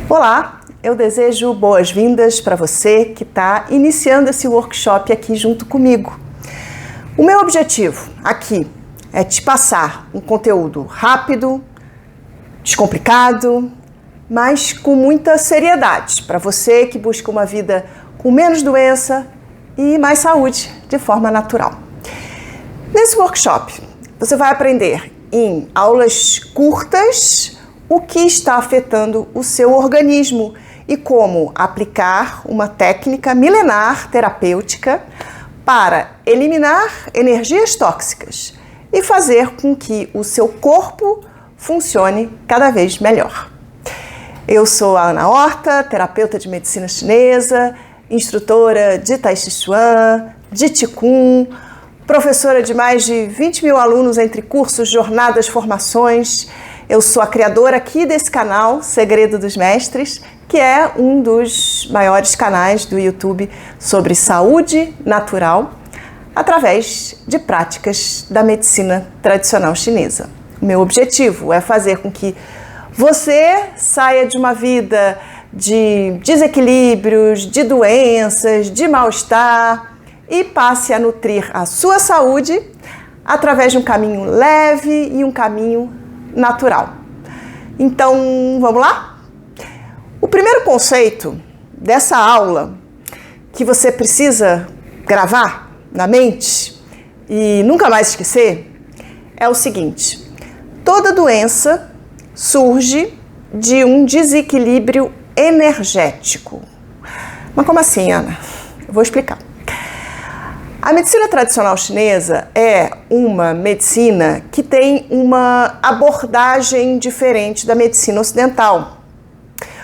Olá, eu desejo boas-vindas para você que está iniciando esse workshop aqui junto comigo. O meu objetivo aqui é te passar um conteúdo rápido, descomplicado, mas com muita seriedade, para você que busca uma vida com menos doença e mais saúde de forma natural. Nesse workshop, você vai aprender em aulas curtas o que está afetando o seu organismo e como aplicar uma técnica milenar terapêutica para eliminar energias tóxicas e fazer com que o seu corpo funcione cada vez melhor. Eu sou a Ana Horta, terapeuta de medicina chinesa, instrutora de Tai Chi Chuan, de Qigong, professora de mais de 20 mil alunos entre cursos, jornadas, formações. Eu sou a criadora aqui desse canal, Segredo dos Mestres, que é um dos maiores canais do YouTube sobre saúde natural, através de práticas da medicina tradicional chinesa. O meu objetivo é fazer com que você saia de uma vida de desequilíbrios, de doenças, de mal-estar e passe a nutrir a sua saúde através de um caminho leve e um caminho natural. Então, vamos lá? O primeiro conceito dessa aula que você precisa gravar na mente e nunca mais esquecer é o seguinte: toda doença surge de um desequilíbrio energético. Mas como assim, Ana? Eu vou explicar. A medicina tradicional chinesa é uma medicina que tem uma abordagem diferente da medicina ocidental.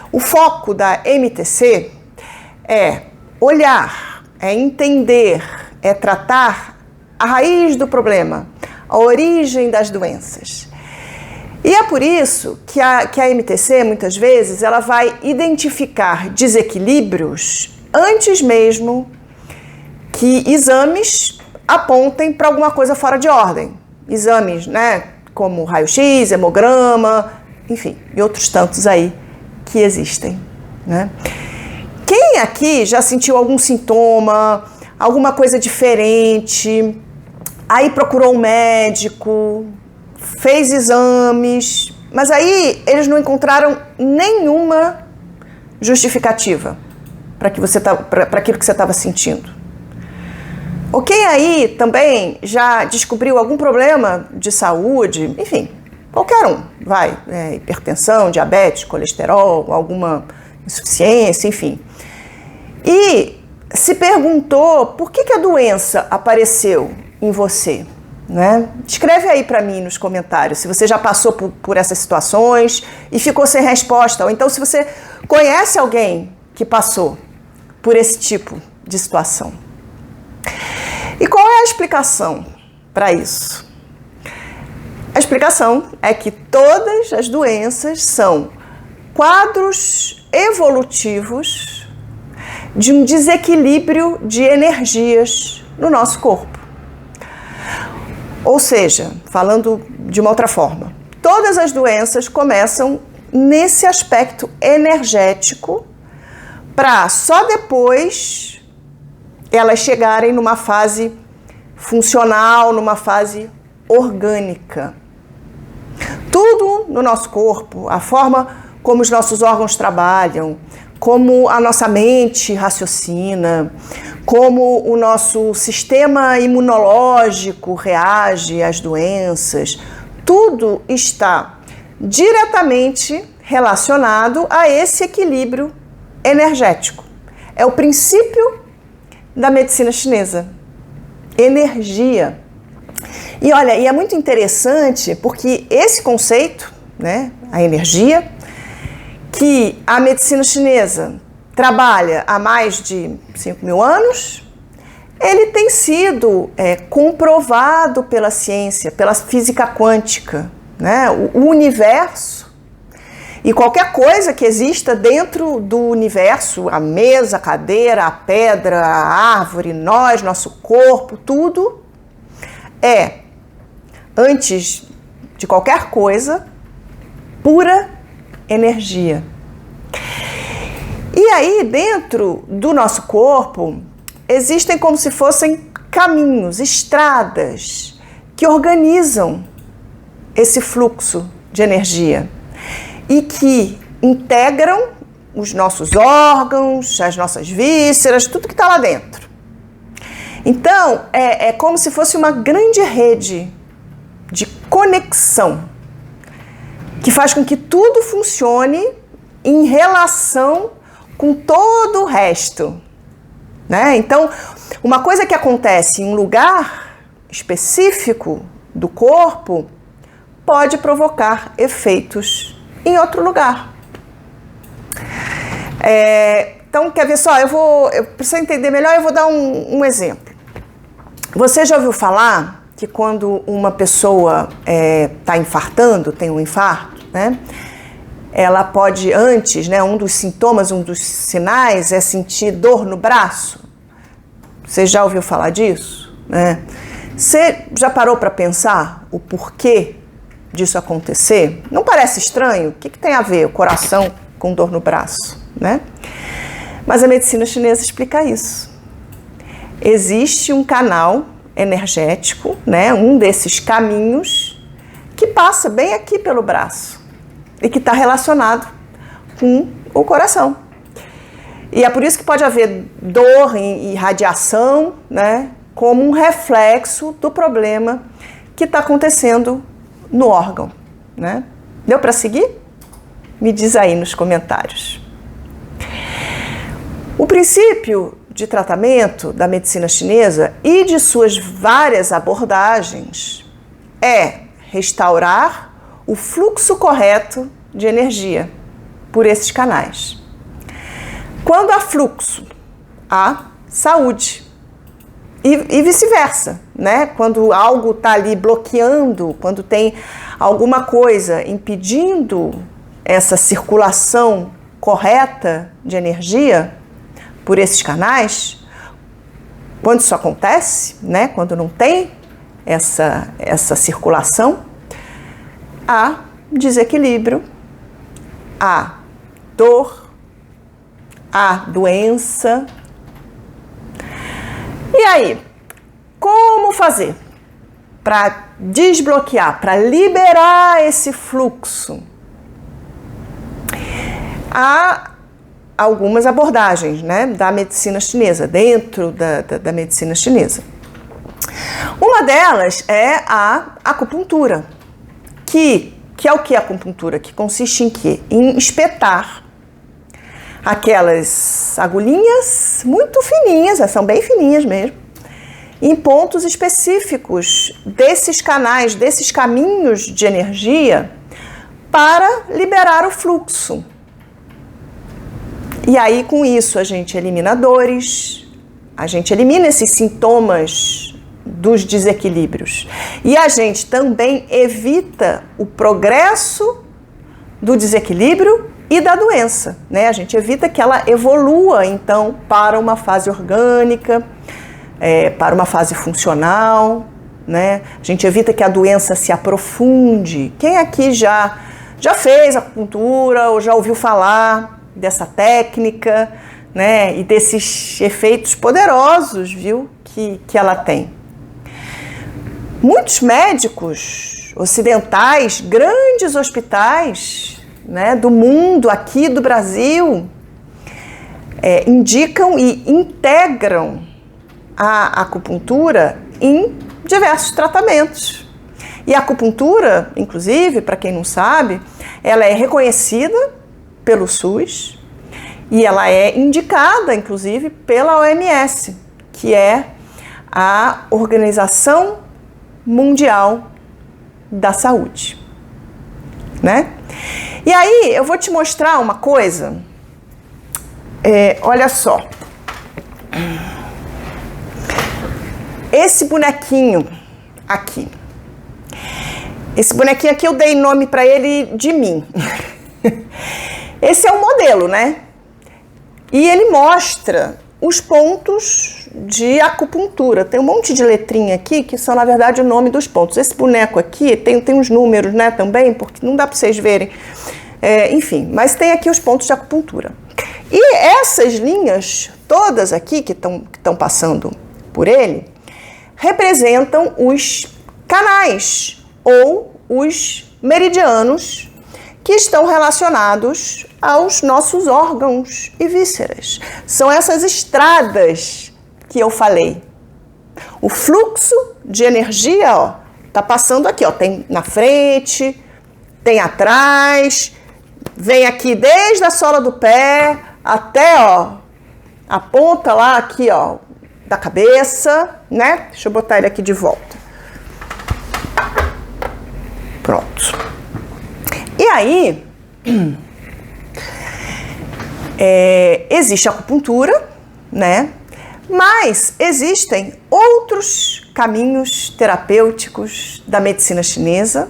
O foco da MTC é olhar, é entender, é tratar a raiz do problema, a origem das doenças. E é por isso que a MTC, muitas vezes, ela vai identificar desequilíbrios antes mesmo que exames apontem para alguma coisa fora de ordem. Exames, como raio-x, hemograma, enfim, e outros tantos aí que existem, né? Quem aqui já sentiu algum sintoma, alguma coisa diferente, aí procurou um médico, fez exames, mas aí eles não encontraram nenhuma justificativa para aquilo que você estava sentindo? Ou quem aí também já descobriu algum problema de saúde, enfim, qualquer um, hipertensão, diabetes, colesterol, alguma insuficiência, enfim. E se perguntou por que a doença apareceu em você, né? Escreve aí para mim nos comentários se você já passou por essas situações e ficou sem resposta, ou então se você conhece alguém que passou por esse tipo de situação. E qual é a explicação para isso? A explicação é que todas as doenças são quadros evolutivos de um desequilíbrio de energias no nosso corpo. Ou seja, falando de uma outra forma, todas as doenças começam nesse aspecto energético para só depois elas chegarem numa fase funcional, numa fase orgânica. Tudo no nosso corpo, a forma como os nossos órgãos trabalham, como a nossa mente raciocina, como o nosso sistema imunológico reage às doenças, tudo está diretamente relacionado a esse equilíbrio energético. É o princípio da medicina chinesa. Energia. E olha, e é muito interessante porque esse conceito, a energia, que a medicina chinesa trabalha há mais de 5 mil anos, ele tem sido comprovado pela ciência, pela física quântica, O universo e qualquer coisa que exista dentro do universo, a mesa, a cadeira, a pedra, a árvore, nós, nosso corpo, tudo é, antes de qualquer coisa, pura energia. E aí, dentro do nosso corpo, existem como se fossem caminhos, estradas, que organizam esse fluxo de energia e que integram os nossos órgãos, as nossas vísceras, tudo que está lá dentro. Então, é como se fosse uma grande rede de conexão que faz com que tudo funcione em relação com todo o resto, né? Então, uma coisa que acontece em um lugar específico do corpo pode provocar efeitos em outro lugar. Então, quer ver só? Eu preciso entender melhor, eu vou dar um exemplo. Você já ouviu falar que quando uma pessoa está infartando, tem um infarto, né? Ela pode antes, né? Um dos sintomas, um dos sinais é sentir dor no braço. Você já ouviu falar disso, né? Você já parou para pensar o porquê disso acontecer? Não parece estranho? O que tem a ver o coração com dor no braço, né? Mas a medicina chinesa explica isso. Existe um canal energético, né? Um desses caminhos que passa bem aqui pelo braço e que está relacionado com o coração. E é por isso que pode haver dor e radiação, né? Como um reflexo do problema que está acontecendo no órgão, né? Deu para seguir? Me diz aí nos comentários. O princípio de tratamento da medicina chinesa e de suas várias abordagens é restaurar o fluxo correto de energia por esses canais. Quando há fluxo, há saúde. E vice-versa, né? Quando algo está ali bloqueando, quando tem alguma coisa impedindo essa circulação correta de energia por esses canais, quando isso acontece, né? Quando não tem essa circulação, há desequilíbrio, há dor, há doença. E aí, como fazer para desbloquear, para liberar esse fluxo? Há algumas abordagens, né, da medicina chinesa, dentro da medicina chinesa. Uma delas é a acupuntura, que é o que a acupuntura? Que consiste em quê? Em espetar aquelas agulhinhas muito fininhas, são bem fininhas mesmo, em pontos específicos desses canais, desses caminhos de energia para liberar o fluxo. E aí, com isso, a gente elimina dores, a gente elimina esses sintomas dos desequilíbrios. E a gente também evita o progresso do desequilíbrio e da doença, né? A gente evita que ela evolua, então, para uma fase orgânica, para uma fase funcional, né? A gente evita que a doença se aprofunde. Quem aqui já fez acupuntura ou já ouviu falar dessa técnica, né? E desses efeitos poderosos, viu? Que ela tem. Muitos médicos ocidentais, grandes hospitais, né, do mundo, aqui do Brasil, indicam e integram a acupuntura em diversos tratamentos. E a acupuntura, inclusive, para quem não sabe, ela é reconhecida pelo SUS e ela é indicada, inclusive, pela OMS, que é a Organização Mundial da Saúde, né? E aí, eu vou te mostrar uma coisa. Olha só. Esse bonequinho aqui. Esse bonequinho aqui eu dei nome para ele de mim. Esse é um modelo, né? E ele mostra os pontos de acupuntura. Tem um monte de letrinha aqui que são, na verdade, o nome dos pontos. Esse boneco aqui tem uns números, né, também, porque não dá para vocês verem. Enfim, mas tem aqui os pontos de acupuntura. E essas linhas todas aqui que estão passando por ele representam os canais ou os meridianos que estão relacionados aos nossos órgãos e vísceras. São essas estradas que eu falei. O fluxo de energia, ó, tá passando aqui, ó, tem na frente, tem atrás, vem aqui desde a sola do pé até, ó, a ponta lá aqui, ó, da cabeça, né? Deixa eu botar ele aqui de volta. Pronto. E aí, existe a acupuntura, né? Mas existem outros caminhos terapêuticos da medicina chinesa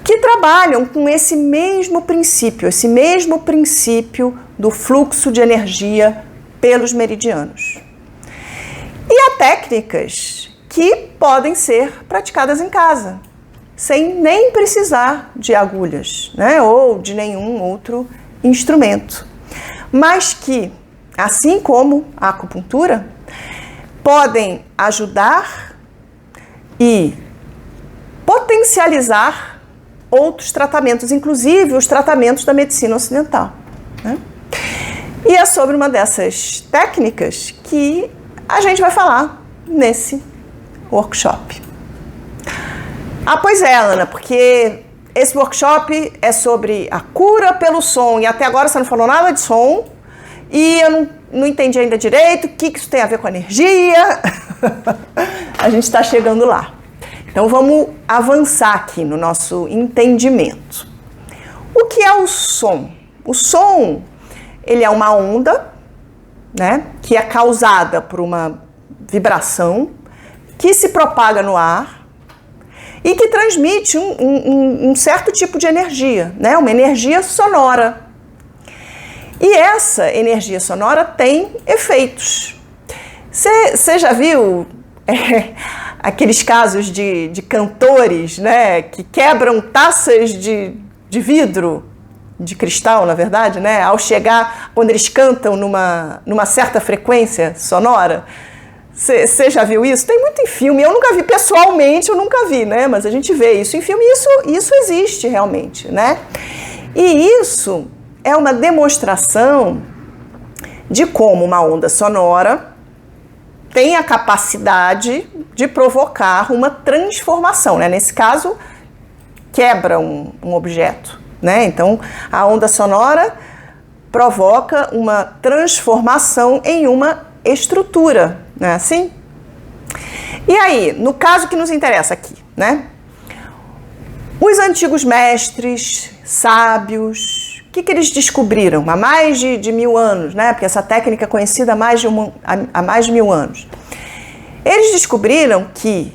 que trabalham com esse mesmo princípio do fluxo de energia pelos meridianos. E há técnicas que podem ser praticadas em casa, sem nem precisar de agulhas, né, ou de nenhum outro instrumento, mas que, assim como a acupuntura, podem ajudar e potencializar outros tratamentos, inclusive os tratamentos da medicina ocidental, né? E é sobre uma dessas técnicas que a gente vai falar nesse workshop. Ah, pois é, Ana, porque esse workshop é sobre a cura pelo som e até agora você não falou nada de som e eu não entendi ainda direito o que isso tem a ver com energia. A gente está chegando lá. Então vamos avançar aqui no nosso entendimento. O que é o som? O som, ele é uma onda, né, que é causada por uma vibração que se propaga no ar e que transmite um certo tipo de energia, né, uma energia sonora. E essa energia sonora tem efeitos. Você já viu aqueles casos de cantores, né, que quebram taças de vidro, de cristal, na verdade, né, ao chegar, quando eles cantam numa certa frequência sonora? Você já viu isso? Tem muito em filme, eu nunca vi pessoalmente, né, mas a gente vê isso em filme e isso existe realmente, né? E isso é uma demonstração de como uma onda sonora tem a capacidade de provocar uma transformação, né? Nesse caso, quebra um objeto, né? Então, a onda sonora provoca uma transformação em uma estrutura, não é assim? E aí, no caso que nos interessa aqui, né? Os antigos mestres, sábios, o que eles descobriram há mais de 1000 anos, né? Porque essa técnica é conhecida há mais de 1000 anos. Eles descobriram que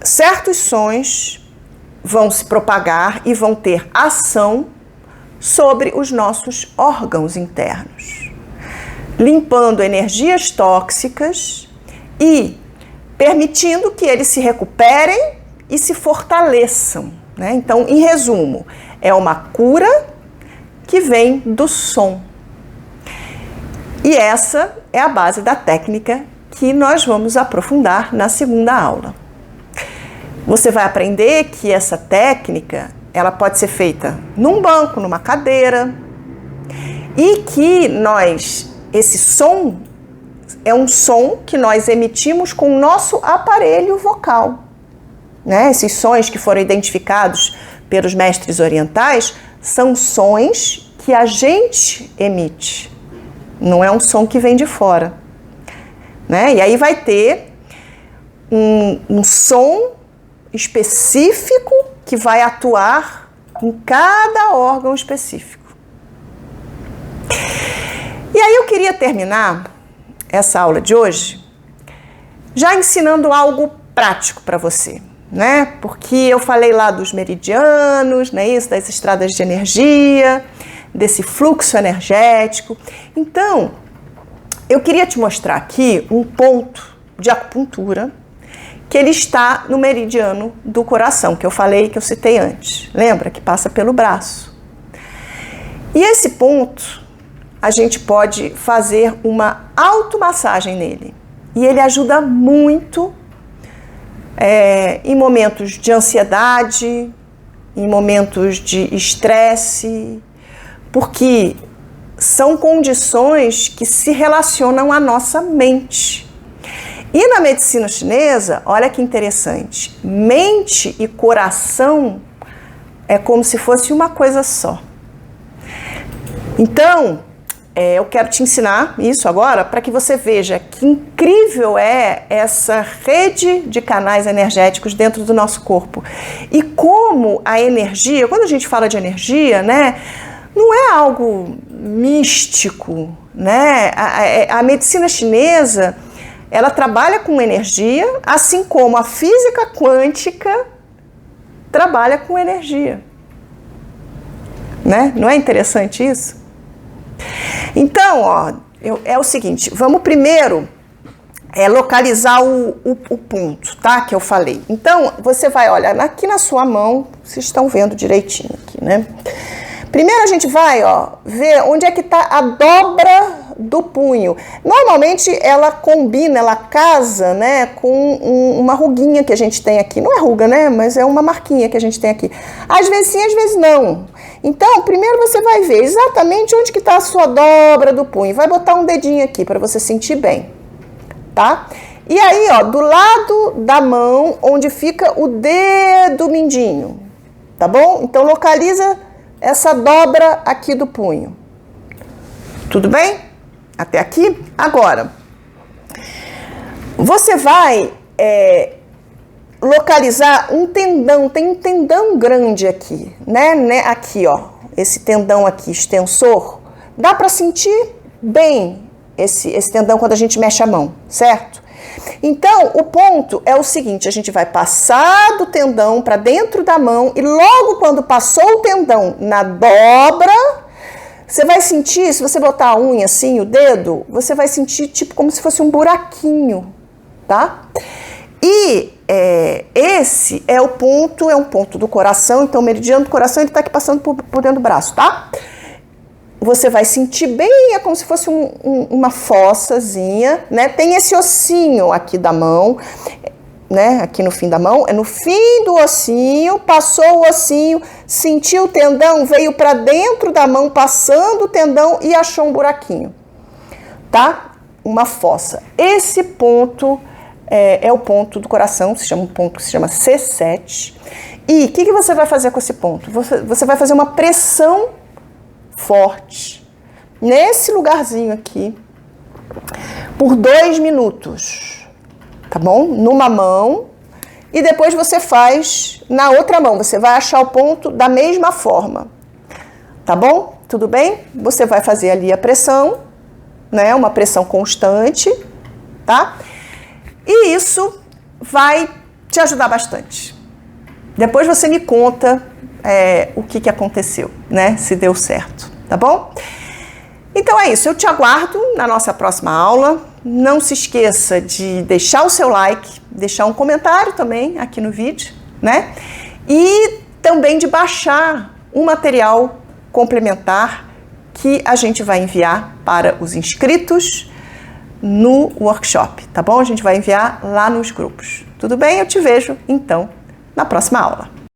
certos sons vão se propagar e vão ter ação sobre os nossos órgãos internos, limpando energias tóxicas e permitindo que eles se recuperem e se fortaleçam, né? Então, em resumo, é uma cura que vem do som. E essa é a base da técnica que nós vamos aprofundar na segunda aula. Você vai aprender que essa técnica, ela pode ser feita num banco, numa cadeira, e que esse som é um som que nós emitimos com o nosso aparelho vocal, né? Esses sons que foram identificados pelos mestres orientais são sons que a gente emite, não é um som que vem de fora, né? E aí vai ter um som específico que vai atuar em cada órgão específico. E aí eu queria terminar essa aula de hoje já ensinando algo prático para você, né? Porque eu falei lá dos meridianos, né? Isso, das estradas de energia, desse fluxo energético. Então, eu queria te mostrar aqui um ponto de acupuntura que ele está no meridiano do coração, que eu falei, que eu citei antes. Lembra? Que passa pelo braço. E esse ponto, a gente pode fazer uma automassagem nele. E ele ajuda muito em momentos de ansiedade, em momentos de estresse, porque são condições que se relacionam à nossa mente. E na medicina chinesa, olha que interessante, mente e coração é como se fosse uma coisa só. Então, eu quero te ensinar isso agora para que você veja que incrível é essa rede de canais energéticos dentro do nosso corpo. E como a energia, quando a gente fala de energia, né, não é algo místico, né? A medicina chinesa, ela trabalha com energia, assim como a física quântica trabalha com energia. Né? Não é interessante isso? Então, ó, é o seguinte, vamos primeiro localizar o ponto, tá? Que eu falei. Então, você vai olhar aqui na sua mão, vocês estão vendo direitinho aqui, né? Primeiro a gente vai, ó, ver onde é que tá a dobra do punho. Normalmente ela combina, ela casa, né, com uma ruguinha que a gente tem aqui. Não é ruga, né, mas é uma marquinha que a gente tem aqui. Às vezes sim, às vezes não. Então, primeiro você vai ver exatamente onde que tá a sua dobra do punho. Vai botar um dedinho aqui para você sentir bem, tá? E aí, ó, do lado da mão, onde fica o dedo mindinho, tá bom? Então, localiza essa dobra aqui do punho. Tudo bem? Até aqui? Agora, você vai localizar um tendão. Tem um tendão grande aqui, né? Aqui, ó. Esse tendão aqui, extensor. Dá para sentir bem esse tendão quando a gente mexe a mão, certo? Então, o ponto é o seguinte, a gente vai passar do tendão para dentro da mão e logo quando passou o tendão na dobra, você vai sentir, se você botar a unha assim, o dedo, você vai sentir tipo como se fosse um buraquinho, tá? E esse é um ponto do coração, então o meridiano do coração ele tá aqui passando por dentro do braço, tá? Você vai sentir bem, é como se fosse uma fossazinha, né? Tem esse ossinho aqui da mão, né? Aqui no fim da mão, é no fim do ossinho, passou o ossinho, sentiu o tendão, veio para dentro da mão, passando o tendão e achou um buraquinho, tá? Uma fossa. Esse ponto é o ponto do coração, se chama um ponto que se chama C7. E o que você vai fazer com esse ponto? Você vai fazer uma pressão forte nesse lugarzinho aqui por 2 minutos, tá bom? Numa mão e depois você faz na outra mão, você vai achar o ponto da mesma forma, tá bom? Tudo bem? Você vai fazer ali a pressão, né? Uma pressão constante, tá? E isso vai te ajudar bastante. Depois você me conta o que aconteceu, né? Se deu certo, tá bom? Então é isso, eu te aguardo na nossa próxima aula. Não se esqueça de deixar o seu like, deixar um comentário também aqui no vídeo, né? E também de baixar um material complementar que a gente vai enviar para os inscritos no workshop, tá bom? A gente vai enviar lá nos grupos. Tudo bem? Eu te vejo, então, na próxima aula.